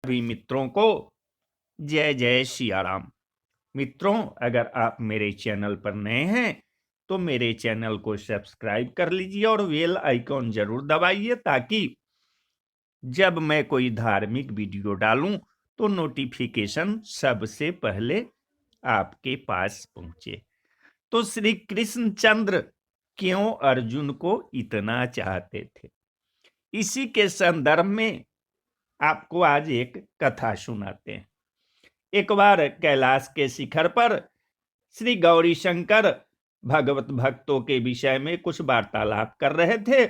सभी मित्रों को जय जय सिया राम। मित्रों, अगर आप मेरे चैनल पर नए हैं तो मेरे चैनल को सब्सक्राइब कर लीजिए और बेल आइकॉन जरूर दबाइए ताकि जब मैं कोई धार्मिक वीडियो डालूं तो नोटिफिकेशन सबसे पहले आपके पास पहुंचे। तो श्री कृष्णचंद्र क्यों अर्जुन को इतना चाहते थे, इसी के संदर्भ में आपको आज एक कथा सुनाते हैं। एक बार कैलाश के शिखर पर श्री गौरी शंकर भगवत भक्तों के विषय में कुछ वार्तालाप कर रहे थे।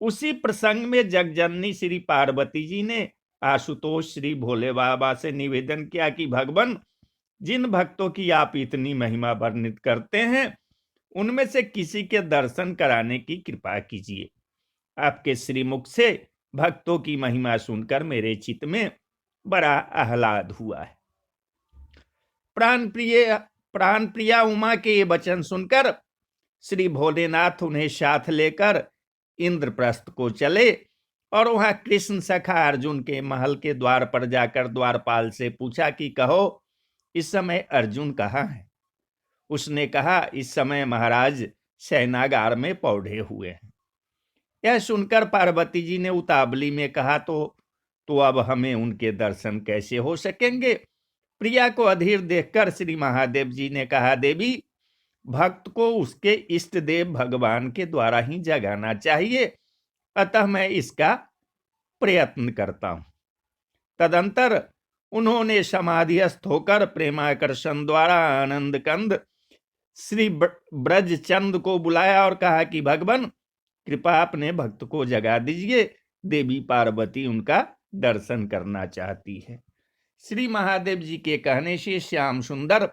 उसी प्रसंग में जगजननी श्री पार्वती जी ने आशुतोष श्री भोले बाबा से निवेदन किया कि भगवान, जिन भक्तों की आप इतनी महिमा वर्णित करते हैं उनमें से किसी के दर्शन कराने की कृपा कीजिए। आपके श्रीमुख से भक्तों की महिमा सुनकर मेरे चित्त में बड़ा आह्लाद हुआ है। प्राण प्रिया उमा के ये वचन सुनकर श्री भोलेनाथ उन्हें साथ लेकर इंद्रप्रस्थ को चले और वहां कृष्ण सखा अर्जुन के महल के द्वार पर जाकर द्वारपाल से पूछा कि कहो, इस समय अर्जुन कहाँ है। उसने कहा, इस समय महाराज शयनागार में पौधे हुए हैं। यह सुनकर पार्वती जी ने उतावली में कहा, तो अब हमें उनके दर्शन कैसे हो सकेंगे। प्रिया को अधीर देखकर श्री महादेव जी ने कहा, देवी, भक्त को उसके इष्ट देव भगवान के द्वारा ही जगाना चाहिए, अतः मैं इसका प्रयत्न करता हूं। तदंतर उन्होंने समाधिस्थ होकर प्रेमाकर्षण द्वारा आनंद कंद श्री ब्रजचंद को बुलाया और कहा कि भगवान, कृपा अपने भक्त को जगा दीजिए, देवी पार्वती उनका दर्शन करना चाहती है। श्री महादेव जी के कहने से श्याम सुंदर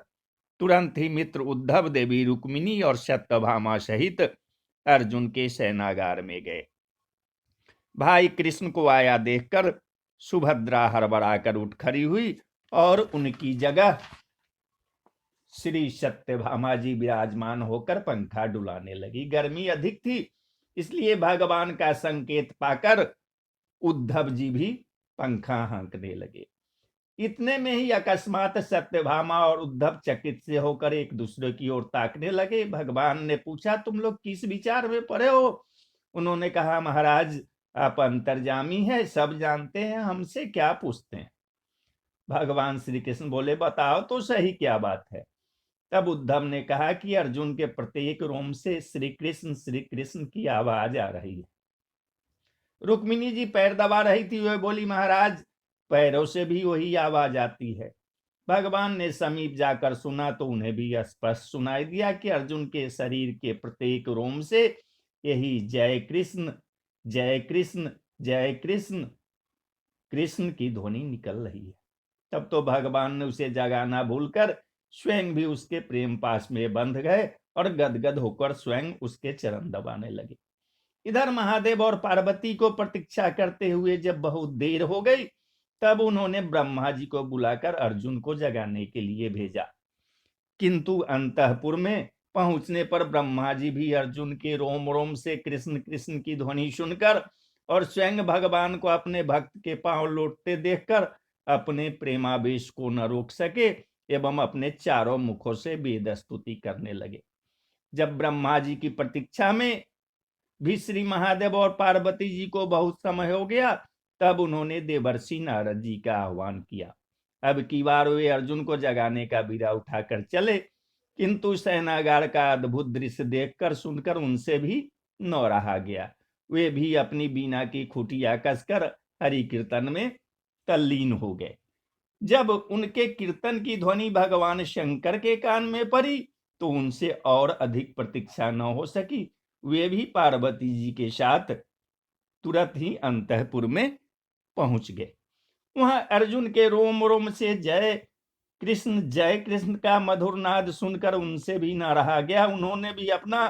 तुरंत ही मित्र उद्धव, देवी रुक्मिणी और सत्यभामा सहित अर्जुन के शयनागार में गए। भाई कृष्ण को आया देखकर सुभद्रा हड़बड़ाकर उठ खड़ी हुई और उनकी जगह श्री सत्यभामा जी विराजमान होकर पंखा डुलाने लगी। गर्मी अधिक थी, इसलिए भगवान का संकेत पाकर उद्धव जी भी पंखा हाँकने लगे। इतने में ही अकस्मात सत्यभामा और उद्धव चकित से होकर एक दूसरे की ओर ताकने लगे। भगवान ने पूछा, तुम लोग किस विचार में पड़े हो। उन्होंने कहा, महाराज, आप अंतर्यामी हैं, सब जानते हैं, हमसे क्या पूछते हैं। भगवान श्री कृष्ण बोले, बताओ तो सही क्या बात है। तब उद्धव ने कहा कि अर्जुन के प्रत्येक रोम से श्री कृष्ण की आवाज आ रही है। रुक्मिणी जी पैर दबा रही थी, वह बोली, महाराज, पैरों से भी वही आवाज आती है। भगवान ने समीप जाकर सुना तो उन्हें भी स्पष्ट सुनाई दिया कि अर्जुन के शरीर के प्रत्येक रोम से यही जय कृष्ण जय कृष्ण जय कृष्ण कृष्ण की ध्वनि निकल रही है। तब तो भगवान ने उसे जगाना भूलकर स्वयं भी उसके प्रेम पास में बंध गए और गदगद होकर स्वयं उसके चरण दबाने लगे। इधर महादेव और पार्वती को प्रतीक्षा करते हुए जब बहुत देर हो गई, तब उन्होंने ब्रह्मा जी को बुलाकर अर्जुन को जगाने के लिए भेजा। किंतु अंतःपुर में पहुंचने पर ब्रह्मा जी भी अर्जुन के रोम रोम से कृष्ण कृष्ण की ध्वनि सुनकर और स्वयं भगवान को अपने भक्त के पांव लौटते देखकर अपने प्रेमावेश को न रोक सके एवं अपने चारों मुखों से वेद स्तुति करने लगे। जब ब्रह्मा जी की प्रतीक्षा में भी श्री महादेव और पार्वती जी को बहुत समय हो गया, तब उन्होंने देवर्षि नारद जी का आह्वान किया। अब की बार वे अर्जुन को जगाने का बीड़ा उठाकर चले, किंतु शयनागार का अद्भुत दृश्य देखकर सुनकर उनसे भी न रहा गया। वे भी अपनी बीना की खुटिया कसकर हरि कीर्तन में तल्लीन हो गए। जब उनके कीर्तन की ध्वनि भगवान शंकर के कान में पड़ी तो उनसे और अधिक प्रतीक्षा न हो सकी। वे भी पार्वती जी के साथ तुरंत ही अंतःपुर में पहुंच गए। वहां अर्जुन के रोम रोम से जय कृष्ण का मधुर नाद सुनकर उनसे भी न रहा गया। उन्होंने भी अपना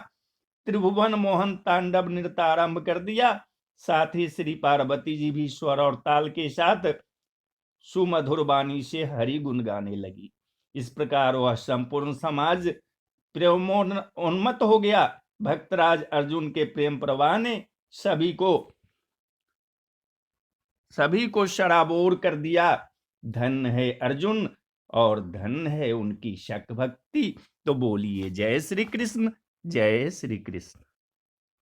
त्रिभुवन मोहन तांडव नृत्य आरंभ कर दिया। साथ ही श्री पार्वती जी भी स्वर और ताल के साथ सुमधुर वाणी से हरि गुण गाने लगी। इस प्रकार वह संपूर्ण समाज प्रेमोन्मत्त हो गया। भक्तराज अर्जुन के प्रेम प्रवाह ने सभी को सभी को शराबोर कर दिया। धन है अर्जुन और धन है उनकी शक भक्ति। तो बोलिए जय श्री कृष्ण, जय श्री कृष्ण।